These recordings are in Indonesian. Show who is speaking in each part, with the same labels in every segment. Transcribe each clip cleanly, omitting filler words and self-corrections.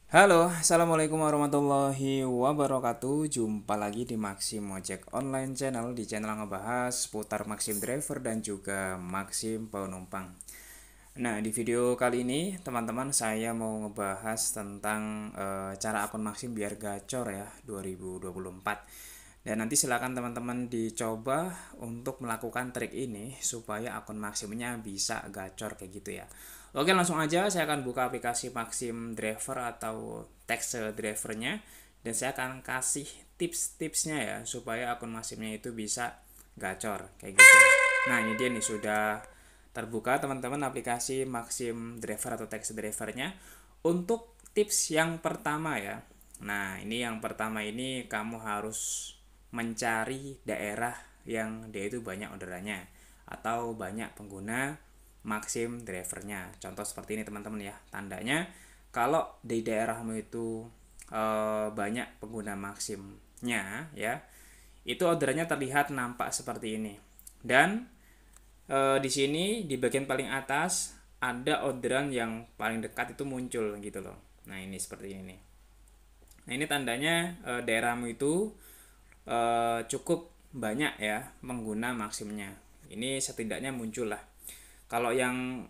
Speaker 1: Halo, assalamualaikum warahmatullahi wabarakatuh. Jumpa lagi di Maxim Ojek Online Channel. Di channel yang ngebahas seputar Maxim Driver dan juga Maxim Penumpang. Nah, di video kali ini teman-teman saya mau ngebahas tentang cara akun Maxim biar gacor ya 2024. Dan nanti silakan teman-teman dicoba untuk melakukan trik ini supaya akun Maximnya bisa gacor kayak gitu ya. Oke, langsung aja saya akan buka aplikasi Maxim Driver atau text drivernya dan saya akan kasih tips-tipsnya ya supaya akun Maximnya itu bisa gacor kayak gitu. Nah, ini dia nih sudah terbuka teman-teman aplikasi Maxim Driver atau text drivernya. Untuk tips yang pertama ya. Nah, ini yang pertama ini kamu harus mencari daerah yang dia itu banyak orderannya atau banyak pengguna Maxim drivernya. Contoh seperti ini teman-teman ya. Tandanya kalau di daerahmu itu banyak pengguna Maximnya ya, itu orderannya terlihat nampak seperti ini. Dan di sini di bagian paling atas ada orderan yang paling dekat itu muncul gitu loh. Nah, ini seperti ini nih. Nah, ini tandanya daerahmu itu cukup banyak ya pengguna Maximnya. Ini setidaknya muncul lah. Kalau yang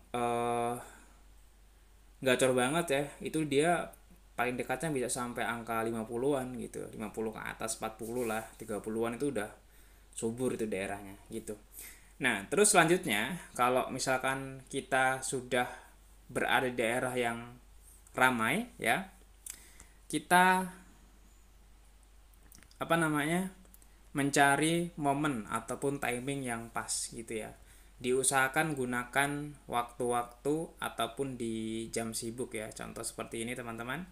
Speaker 1: gacor banget ya, itu dia paling dekatnya bisa sampai angka 50-an gitu. 50 ke atas, 40 lah, 30-an itu udah subur itu daerahnya gitu. Nah, terus selanjutnya kalau misalkan kita sudah berada di daerah yang ramai ya, kita apa namanya? Mencari momen ataupun timing yang pas gitu ya. Diusahakan gunakan waktu-waktu ataupun di jam sibuk ya. Contoh seperti ini teman-teman.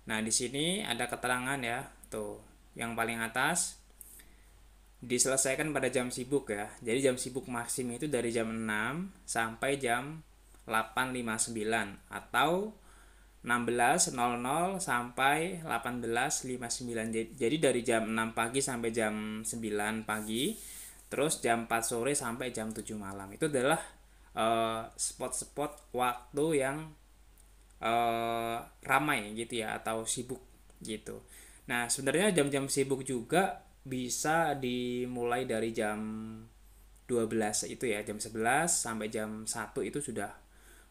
Speaker 1: Nah, di sini ada keterangan ya. Tuh, yang paling atas diselesaikan pada jam sibuk ya. Jadi jam sibuk maksim itu dari jam 6 sampai jam 8.59 atau 16.00 sampai 18.59. Jadi dari jam 6 pagi sampai jam 9 pagi, terus jam 4 sore sampai jam 7 malam. Itu adalah spot-spot waktu yang ramai gitu ya atau sibuk gitu. Nah, sebenarnya jam-jam sibuk juga bisa dimulai dari jam 12 itu ya, jam 11 sampai jam 1 itu sudah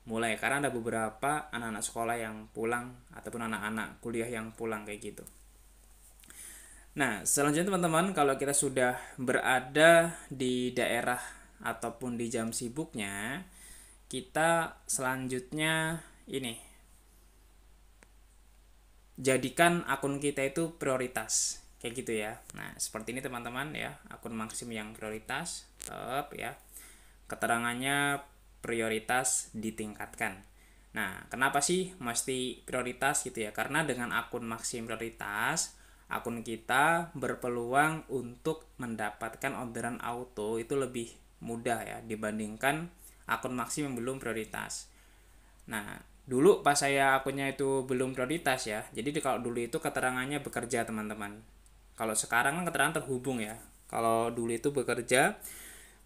Speaker 1: mulai karena ada beberapa anak-anak sekolah yang pulang ataupun anak-anak kuliah yang pulang kayak gitu. Nah, selanjutnya teman-teman, kalau kita sudah berada di daerah ataupun di jam sibuknya, kita selanjutnya ini jadikan akun kita itu prioritas kayak gitu ya. Nah, seperti ini teman-teman ya, akun Maxim yang prioritas tetap ya, keterangannya prioritas ditingkatkan. Nah, kenapa sih mesti prioritas gitu ya? Karena dengan akun Maxim prioritas, akun kita berpeluang untuk mendapatkan orderan auto itu lebih mudah ya dibandingkan akun Maxim yang belum prioritas. Nah, dulu pas saya akunnya itu belum prioritas ya. Jadi kalau dulu itu keterangannya bekerja teman-teman. Kalau sekarang kan keterangan terhubung ya. Kalau dulu itu bekerja,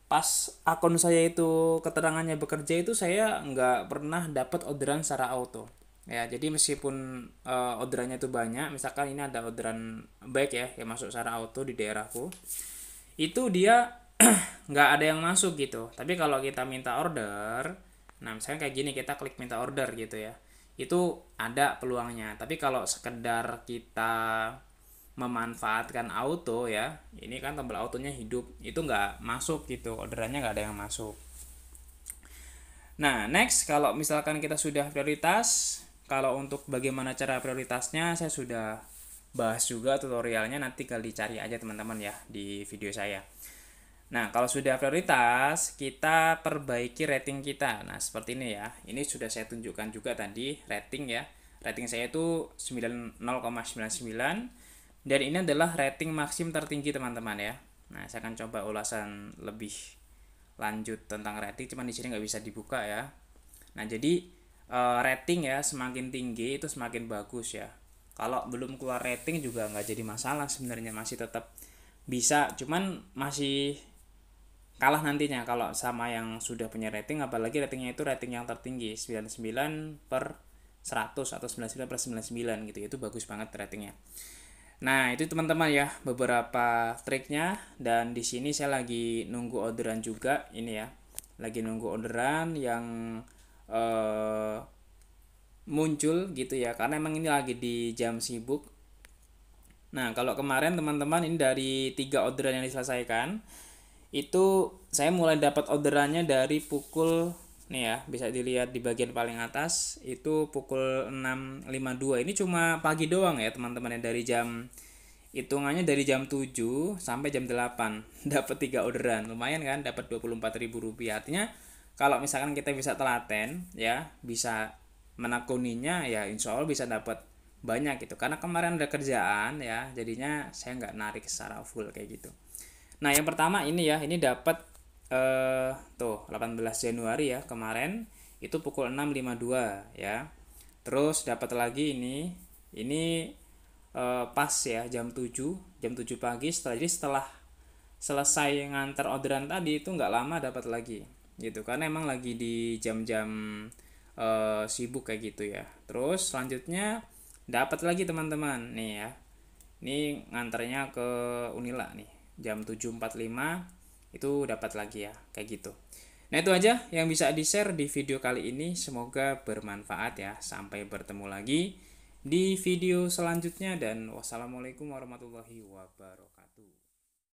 Speaker 1: pas akun saya itu keterangannya bekerja itu saya nggak pernah dapat orderan secara auto ya. Jadi meskipun orderannya itu banyak, misalkan ini ada orderan baik ya yang masuk secara auto di daerahku, itu dia nggak ada yang masuk gitu. Tapi kalau kita minta order, nah misalnya kayak gini, kita klik minta order gitu ya, itu ada peluangnya. Tapi kalau sekedar kita memanfaatkan auto ya, ini kan tombol autonya hidup, itu nggak masuk gitu, orderannya nggak ada yang masuk. Nah, next kalau misalkan kita sudah prioritas, kalau untuk bagaimana cara prioritasnya saya sudah bahas juga tutorialnya, nanti kalian dicari aja teman-teman ya di video saya. Nah, kalau sudah prioritas, kita perbaiki rating kita. Nah, seperti ini ya. Ini sudah saya tunjukkan juga tadi rating ya. Rating saya itu 0,99 dan ini adalah rating maksim tertinggi teman-teman ya. Nah, saya akan coba ulasan lebih lanjut tentang rating, cuman di sini nggak bisa dibuka ya. Nah, jadi rating ya semakin tinggi itu semakin bagus ya. Kalau belum keluar rating juga nggak jadi masalah sebenarnya, masih tetap bisa, cuman masih kalah nantinya kalau sama yang sudah punya rating, apalagi ratingnya itu rating yang tertinggi 99 per 100 atau 99 plus 99 gitu. Itu bagus banget ratingnya. Nah, itu teman-teman ya beberapa triknya, dan di sini saya lagi nunggu orderan juga ini ya. Lagi nunggu orderan yang eh, muncul gitu ya, karena emang ini lagi di jam sibuk. Nah, kalau kemarin teman-teman ini dari 3 orderan yang diselesaikan, itu saya mulai dapat orderannya dari pukul nih ya, bisa dilihat di bagian paling atas itu pukul 6.52. Ini cuma pagi doang ya teman-teman ya, dari jam hitungannya dari jam 7 sampai jam 8 dapat 3 orderan. Lumayan kan, dapat 24.000 rupiah. Artinya kalau misalkan kita bisa telaten ya, bisa menekuninya ya, insya Allah bisa dapat banyak gitu. Karena kemarin ada kerjaan ya, jadinya saya nggak narik secara full kayak gitu. Nah, yang pertama ini ya, ini dapat tuh 18 Januari ya, kemarin itu pukul 6.52 ya. Terus dapat lagi ini pas ya jam 7 pagi. Setelah selesai ngantar orderan tadi itu nggak lama dapat lagi gitu, karena emang lagi di jam-jam sibuk kayak gitu ya. Terus selanjutnya dapat lagi teman-teman nih ya, ini ngantarnya ke Unila nih jam 7.45 itu dapat lagi ya kayak gitu. Nah, itu aja yang bisa di-share di video kali ini, semoga bermanfaat ya. Sampai bertemu lagi di video selanjutnya, dan wassalamualaikum warahmatullahi wabarakatuh.